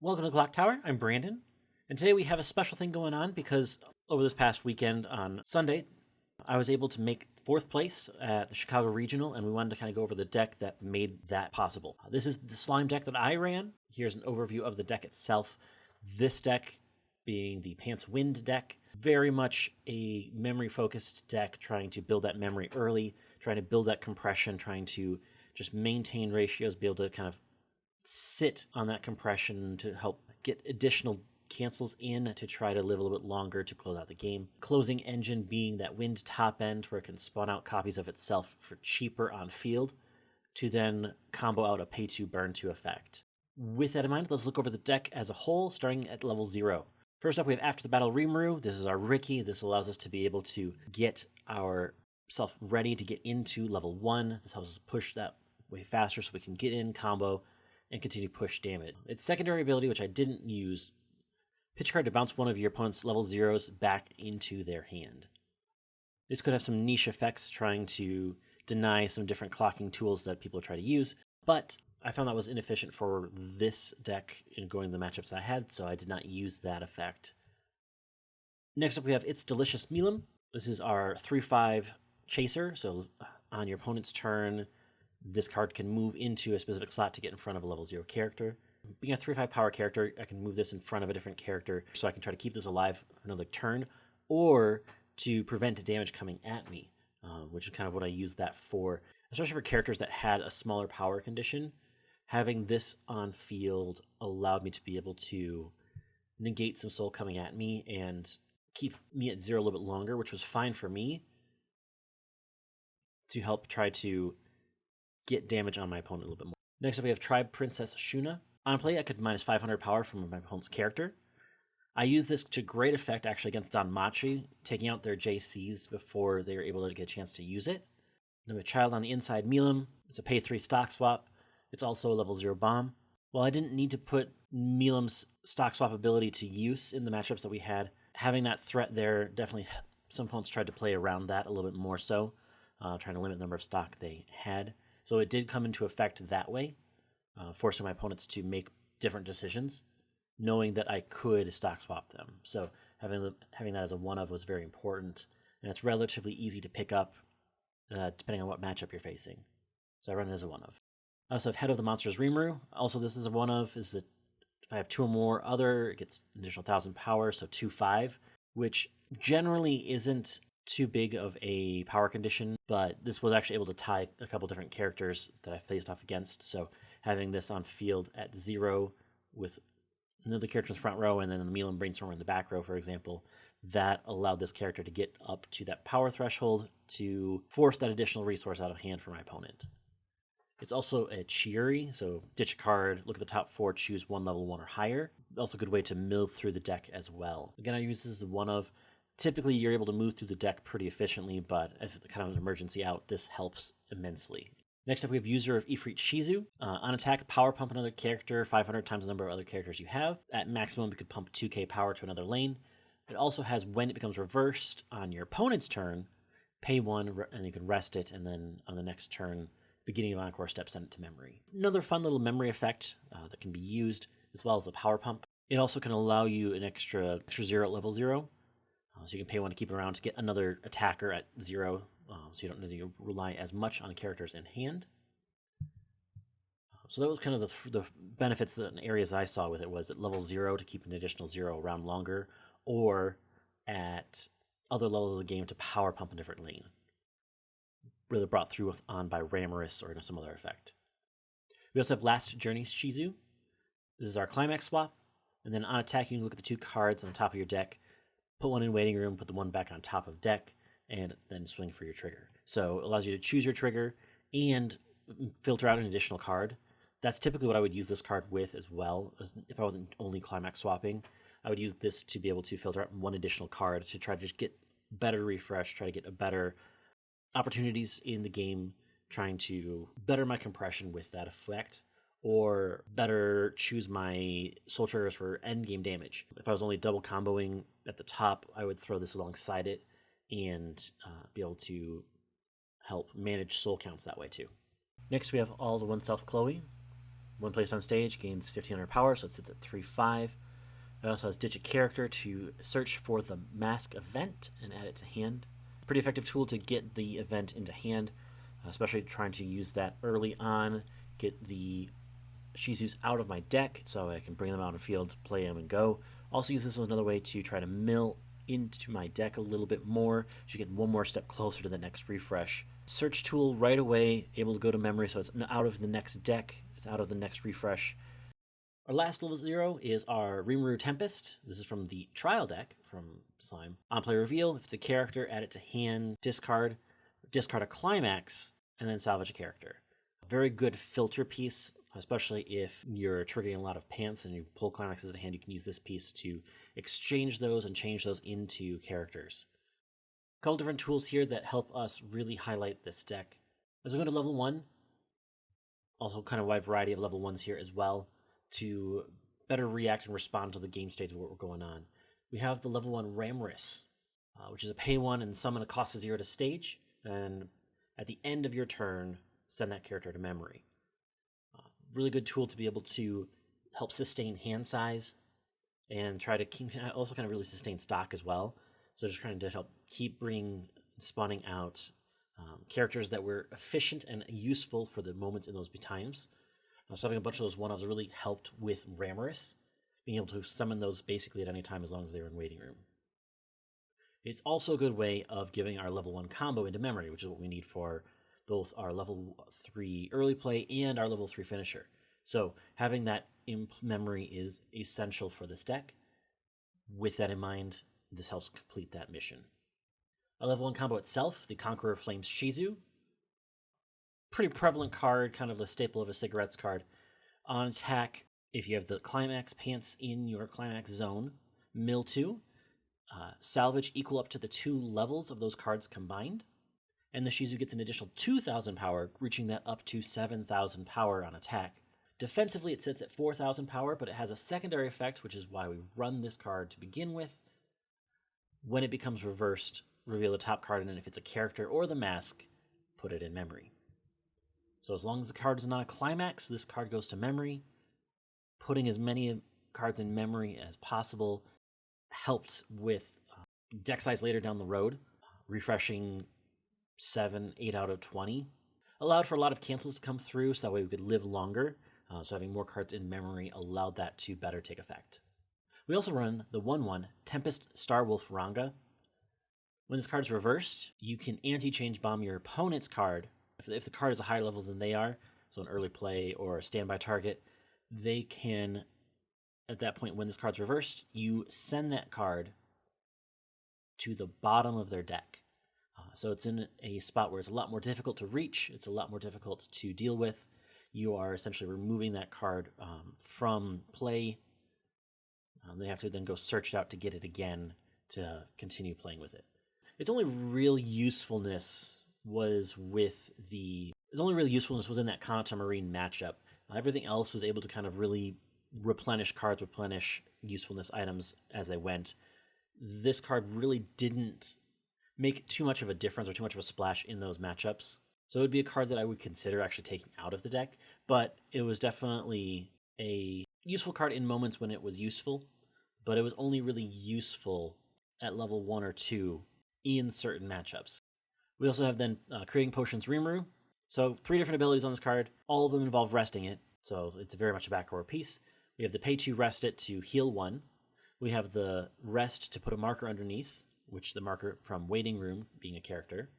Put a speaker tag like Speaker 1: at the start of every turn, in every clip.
Speaker 1: Welcome to the Clock Tower. I'm Brandon, and today we have a special thing going on because over this past weekend on Sunday, I was able to make 4th place at the Chicago Regional, and we wanted to kind of go over the deck that made that possible. This is the slime deck that I ran. Here's an overview of the deck itself. This deck being the Pants Wind deck, very much a memory-focused deck, trying to build that memory early, trying to build that compression, trying to just maintain ratios, be able to kind of sit on that compression to help get additional cancels in to try to live a little bit longer to close out the game. Closing engine being that wind top end where it can spawn out copies of itself for cheaper on field to then combo out a pay to burn to effect. With that in mind, let's look over the deck as a whole, starting at level 0. First up, we have After the Battle Rimuru. This is our Ricky. This allows us to be able to get ourself ready to get into level 1. This helps us push that way faster so we can get in, combo, and continue push damage. Its secondary ability, which I didn't use, pitch card to bounce one of your opponent's level 0s back into their hand. This could have some niche effects trying to deny some different clocking tools that people try to use, but I found that was inefficient for this deck in going the matchups I had, so I did not use that effect. Next up we have It's Delicious Milim. This is our 3/5 chaser, so on your opponent's turn, this card can move into a specific slot to get in front of a level 0 character. Being a 3/5 power character, I can move this in front of a different character so I can try to keep this alive for another turn, or to prevent damage coming at me, which is kind of what I use that for. Especially for characters that had a smaller power condition, having this on field allowed me to be able to negate some soul coming at me and keep me at 0 a little bit longer, which was fine for me to help try to get damage on my opponent a little bit more. Next up we have Tribe Princess Shuna. On play, I could minus 500 power from my opponent's character. I use this to great effect actually against Danmachi, taking out their JCs before they were able to get a chance to use it. Then we have Child on the inside Milim. It's a pay 3 stock swap. It's also a level 0 bomb. While I didn't need to put Milim's stock swap ability to use in the matchups that we had, having that threat there definitely, some opponents tried to play around that a little bit more so, trying to limit the number of stock they had. So it did come into effect that way, forcing my opponents to make different decisions, knowing that I could stock swap them. So having that as a one-of was very important, and it's relatively easy to pick up depending on what matchup you're facing. So I run it as a one-of. I also have Head of the Monsters Rimuru. Also, this is a one-of, is that if I have 2 or more other, it gets an additional 1,000 power, so 2/5, which generally isn't too big of a power condition, but this was actually able to tie a couple different characters that I faced off against. So having this on field at 0 with another character in the front row and then the Milim Brainstormer in the back row, for example, that allowed this character to get up to that power threshold to force that additional resource out of hand for my opponent. It's also a Chiuri, so ditch a card, look at the top 4, choose one level 1 or higher. Also a good way to mill through the deck as well. Again, I use this as a one-of. Typically, you're able to move through the deck pretty efficiently, but as kind of an emergency out, this helps immensely. Next up, we have User of Ifrit Shizu. On attack, power pump another character 500 times the number of other characters you have. At maximum, you could pump 2k power to another lane. It also has, when it becomes reversed on your opponent's turn, pay 1, and you can rest it, and then on the next turn, beginning of Encore step, send it to memory. Another fun little memory effect that can be used, as well as the power pump. It also can allow you an extra 0 at level 0. So you can pay 1 to keep it around to get another attacker at 0, so you don't need to rely as much on characters in hand. So that was kind of the benefits and areas I saw with it, was at level 0 to keep an additional 0 around longer, or at other levels of the game to power pump a different lane. Really brought through on by Ramorous or some other effect. We also have Last Journey Shizu. This is our climax swap, and then on attack you can look at the 2 cards on the top of your deck, put 1 in waiting room, put the 1 back on top of deck, and then swing for your trigger. So it allows you to choose your trigger and filter out an additional card. That's typically what I would use this card with as well. If I wasn't only climax swapping, I would use this to be able to filter out 1 additional card to try to just get better refresh, try to get a better opportunities in the game, trying to better my compression with that effect, or better choose my soul triggers for end game damage. If I was only double comboing at the top, I would throw this alongside it and be able to help manage soul counts that way too. Next we have All the One Self Chloe. When placed on stage, gains 1500 power, so it sits at 3/5. It also has Ditch a Character to search for the mask event and add it to hand. Pretty effective tool to get the event into hand, especially trying to use that early on, get the Shizus out of my deck so I can bring them out on the field, play them, and go. Also use this as another way to try to mill into my deck a little bit more, so you get one more step closer to the next refresh. Search tool right away, able to go to memory, so it's out of the next deck, it's out of the next refresh. Our last level 0 is our Rimuru Tempest. This is from the trial deck from Slime. On play reveal, if it's a character, add it to hand, discard a climax, and then salvage a character. A very good filter piece, especially if you're triggering a lot of pants and you pull climaxes in hand. You can use this piece to exchange those and change those into characters. A couple different tools here that help us really highlight this deck. As we go to level 1, also kind of a wide variety of level 1s here as well, to better react and respond to the game state of what we're going on. We have the level 1 Ramris, which is a pay 1 and summon a cost of 0 to stage, and at the end of your turn, send that character to memory. Really good tool to be able to help sustain hand size and try to keep, also kind of really sustain stock as well. So just trying to help keep spawning out characters that were efficient and useful for the moments in those times. So having a bunch of those one-offs really helped with Ramris, being able to summon those basically at any time as long as they were in waiting room. It's also a good way of giving our level 1 combo into memory, which is what we need for both our level 3 early play and our level 3 finisher. So having that in memory is essential for this deck. With that in mind, this helps complete that mission. Our level 1 combo itself, the Conqueror of Flames Shizu. Pretty prevalent card, kind of the staple of a cigarettes card. On attack, if you have the Climax Pants in your Climax zone, mill 2. Salvage equal up to the 2 levels of those cards combined. And the Shizu gets an additional 2,000 power, reaching that up to 7,000 power on attack. Defensively, it sits at 4,000 power, but it has a secondary effect, which is why we run this card to begin with. When it becomes reversed, reveal the top card, and then if it's a character or the mask, put it in memory. So as long as the card is not a climax, this card goes to memory. Putting as many cards in memory as possible helped with deck size later down the road, refreshing 7, 8 out of 20. Allowed for a lot of cancels to come through, so that way we could live longer. So having more cards in memory allowed that to better take effect. We also run the 1/1 Tempest Starwolf Ranga. When this card is reversed, you can anti-change bomb your opponent's card. If the card is a higher level than they are, so an early play or a standby target, they can, at that point when this card's reversed, you send that card to the bottom of their deck. So it's in a spot where it's a lot more difficult to reach, it's a lot more difficult to deal with. You are essentially removing that card from play. They have to then go search it out to get it again to continue playing with it. Its only real usefulness was in that Kanata Marine matchup. Everything else was able to kind of really replenish cards, replenish usefulness items as they went. This card really didn't make too much of a difference or too much of a splash in those matchups. So it would be a card that I would consider actually taking out of the deck, but it was definitely a useful card in moments when it was useful, but it was only really useful at level 1 or 2 in certain matchups. We also have then Creating Potions Rimuru. So 3 different abilities on this card. All of them involve resting it, so it's very much a back row piece. We have the pay 2 rest it to heal 1. We have the rest to put a marker underneath, which the marker from Waiting Room being a character.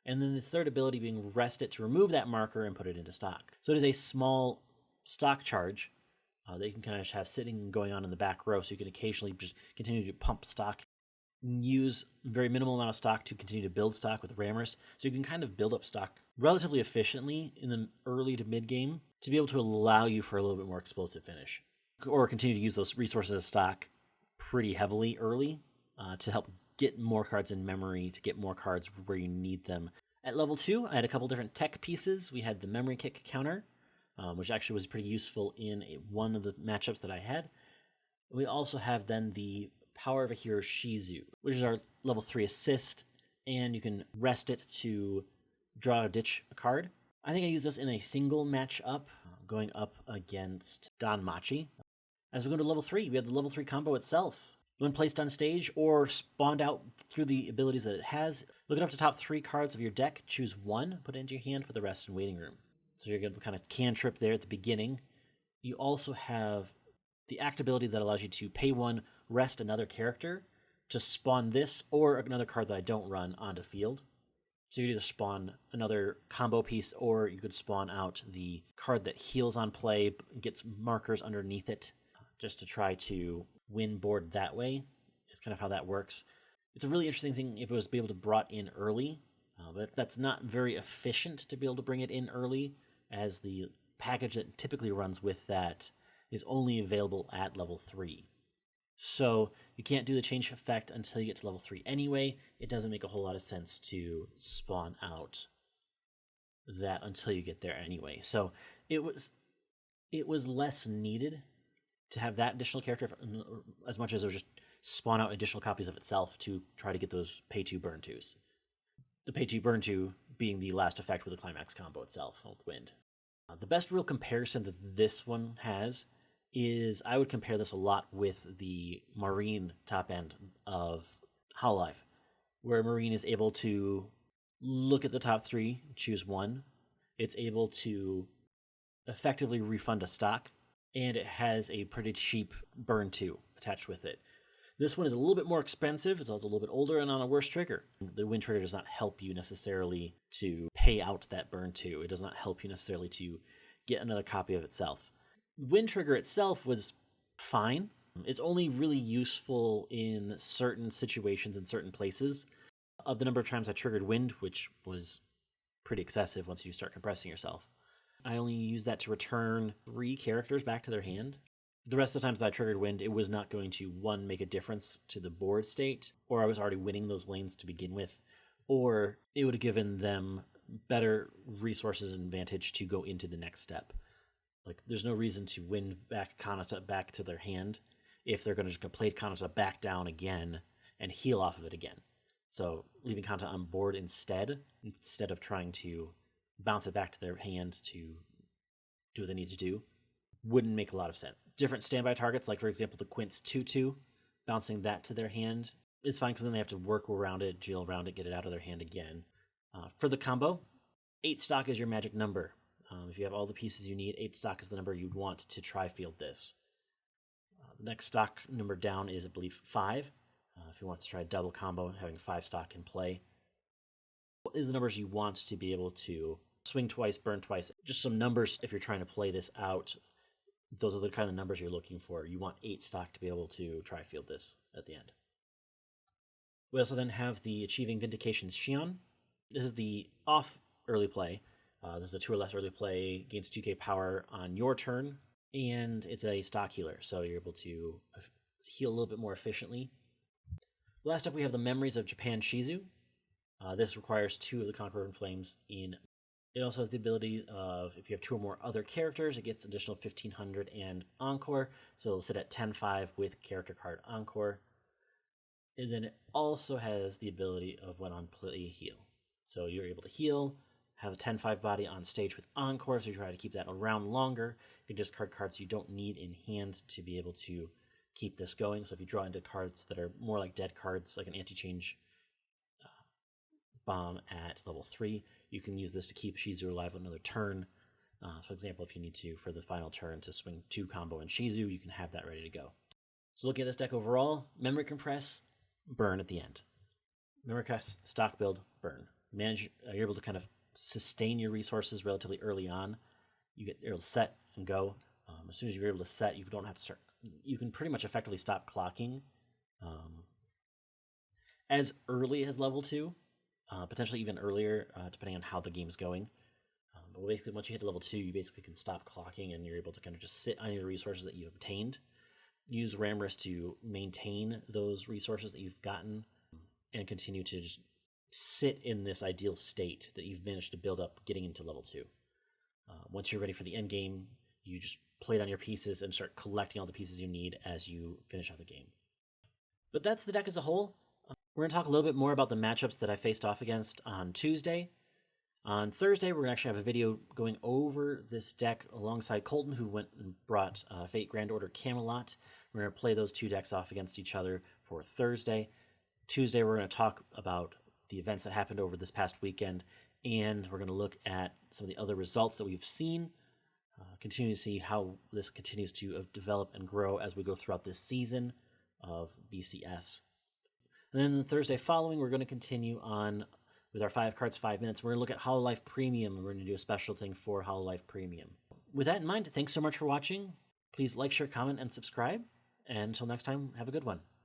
Speaker 1: And then the third ability being rest it to remove that marker and put it into stock. So it is a small stock charge that you can kind of have sitting going on in the back row, so you can occasionally just continue to pump stock. Use very minimal amount of stock to continue to build stock with Ramris, so you can kind of build up stock relatively efficiently in the early to mid game to be able to allow you for a little bit more explosive finish. Or continue to use those resources as stock pretty heavily early to help get more cards in memory, to get more cards where you need them. At level 2, I had a couple different tech pieces. We had the Memory Kick counter, which actually was pretty useful in one of the matchups that I had. We also have then the Power of a Hero Shizu, which is our level 3 assist, and you can rest it to draw or ditch a card. I think I used this in a single matchup. going up against Don Machi. As we go to level 3, we have the level 3 combo itself. When placed on stage or spawned out through the abilities that it has, look up the top 3 cards of your deck, choose one, put it into your hand, put the rest in waiting room. So you're going to kind of cantrip there at the beginning. You also have the act ability that allows you to pay 1, rest another character to spawn this or another card that I don't run onto field. So you could either spawn another combo piece, or you could spawn out the card that heals on play, gets markers underneath it, just to try to win board that way. It's kind of how that works. It's a really interesting thing if it was to be able to brought in early, but that's not very efficient to be able to bring it in early, as the package that typically runs with that is only available at level 3. So you can't do the change effect until you get to level 3 anyway. It doesn't make a whole lot of sense to spawn out that until you get there anyway. So it was less needed to have that additional character as much as it was just spawn out additional copies of itself to try to get those pay 2 burn 2s. The pay 2 burn 2 being the last effect with the climax combo itself with wind. The best real comparison that this one has is I would compare this a lot with the Marine top end of Hololive, where Marine is able to look at the top 3, choose one. It's able to effectively refund a stock, and it has a pretty cheap burn 2 attached with it. This one is a little bit more expensive. It's also a little bit older and on a worse trigger. The wind trigger does not help you necessarily to pay out that burn 2. It does not help you necessarily to get another copy of itself. Wind trigger itself was fine. It's only really useful in certain situations in certain places. Of the number of times I triggered wind, which was pretty excessive once you start compressing yourself, I only used that to return 3 characters back to their hand. The rest of the times that I triggered wind, it was not going to, 1, make a difference to the board state, or I was already winning those lanes to begin with, or it would have given them better resources and advantage to go into the next step. Like, there's no reason to win back Kanata back to their hand if they're going to just play Kanata back down again and heal off of it again. So leaving Kanata on board instead of trying to bounce it back to their hand to do what they need to do, wouldn't make a lot of sense. Different standby targets, like for example the Quince 2-2, bouncing that to their hand is fine because then they have to work around it, jail around it, get it out of their hand again. For the combo, 8 stock is your magic number. If you have all the pieces you need, 8 stock is the number you'd want to tri-field this. The next stock number down is, I believe, 5. If you want to try a double combo, having 5 stock in play. What is the numbers you want to be able to swing twice, burn twice? Just some numbers if you're trying to play this out. Those are the kind of numbers you're looking for. You want 8 stock to be able to tri-field this at the end. We also then have the Achieving Vindication's Xion. This is the off early play. This is a 2 or less early play, gains 2k power on your turn, and it's a stock healer, so you're able to heal a little bit more efficiently. Last up, we have the Memories of Japan Shizu. This requires 2 of the Conqueror in Flames in. It also has the ability of, if you have 2 or more other characters, it gets additional 1500 and Encore, so it'll sit at 10-5 with character card Encore. And then it also has the ability of when on play heal. So you're able to heal, have a 10-5 body on stage with Encore, so you try to keep that around longer. You can discard cards you don't need in hand to be able to keep this going. So if you draw into cards that are more like dead cards, like an anti-change bomb at level 3, you can use this to keep Shizu alive another turn. For example, if you need to, for the final turn, to swing 2 combo in Shizu, you can have that ready to go. So looking at this deck overall, Memory Compress, burn at the end. Memory Compress, stock build, burn. You're able to kind of sustain your resources relatively early on. You're able to set and go. As soon as you're able to set, you don't have to start. You can pretty much effectively stop clocking as early as level 2, potentially even earlier, depending on how the game's going. But basically, once you hit level 2, you basically can stop clocking, and you're able to kind of just sit on your resources that you've obtained. Use Ramrus to maintain those resources that you've gotten, and continue to just sit in this ideal state that you've managed to build up getting into level 2. Once you're ready for the end game, you just play down your pieces and start collecting all the pieces you need as you finish out the game. But that's the deck as a whole. We're going to talk a little bit more about the matchups that I faced off against on Tuesday. On Thursday, we're going to actually have a video going over this deck alongside Colton, who went and brought Fate Grand Order Camelot. We're going to play those two decks off against each other for Thursday. Tuesday, we're going to talk about the events that happened over this past weekend, and we're going to look at some of the other results that we've seen, continue to see how this continues to develop and grow as we go throughout this season of BCS. And then the Thursday following, we're going to continue on with our 5 cards, 5 minutes. We're going to look at Hololive Premium, and we're going to do a special thing for Hololive Premium. With that in mind, thanks so much for watching. Please like, share, comment, and subscribe. And until next time, have a good one.